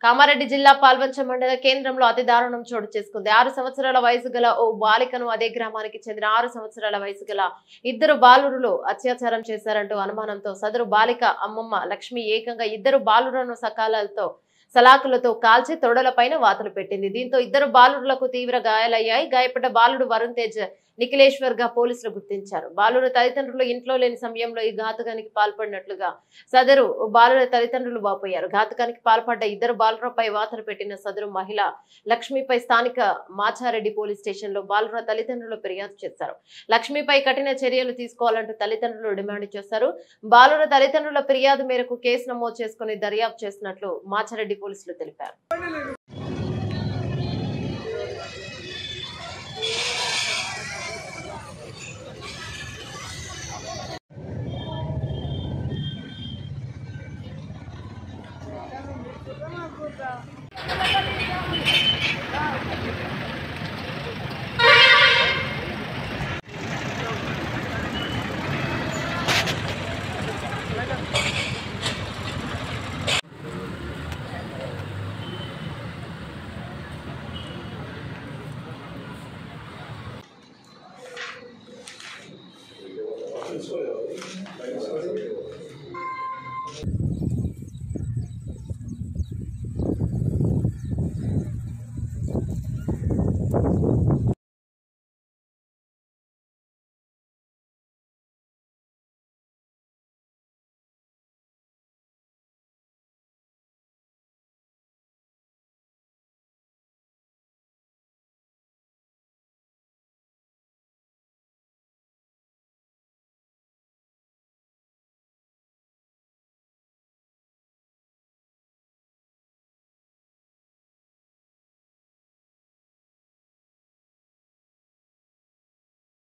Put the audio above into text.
కామారెడ్డి జిల్లా పాల్వంచ మండల కేంద్రంలో అతి దారుణం చోటు చేసుకుంది. 6 సంవత్సరాల వయసు గల ఓ బాలికను అదే గ్రామానికి చెందిన 6 సంవత్సరాల వయసు గల ఇద్దరు బాలురులు అత్యాచారం చేశారంటూ అనుమానంతో సదరు బాలిక అమ్మమ్మ లక్ష్మి ఏకంగా ఇద్దరు బాలురను సలాకులతో కాల్చి తొడలపైన వాతలు పెట్టింది. దీంతో ఇద్దరు బాలురులకు తీవ్ర గాయాలయ్యాయి. గాయపడ్డ బాలుడు వరుణ్ తేజ్ నిఖిలేశ్వర్ గా పోలీసులు గుర్తించారు. బాలుర తల్లిదండ్రులు ఇంట్లో లేని సమయంలో ఈ ఘాతుకానికి పాల్పడినట్లుగా సదరు బాలుర తల్లిదండ్రులు వాపోయారు. ఘాతుకానికి పాల్పడ్డ ఇద్దరు బాలురపై వాతలు పెట్టిన సదరు మహిళ లక్ష్మిపై స్థానిక మాచారెడ్డి పోలీస్ స్టేషన్ లో బాలుర తల్లిదండ్రులు ఫిర్యాదు చేశారు. లక్ష్మిపై కఠిన చర్యలు తీసుకోవాలంటూ తల్లిదండ్రులు డిమాండ్ చేశారు. బాలుర తల్లిదండ్రుల ఫిర్యాదు మేరకు కేసు నమోదు చేసుకుని దర్యాప్తు చేస్తున్నట్లు మాచారెడ్డి పోలీసులు తెలిపారు.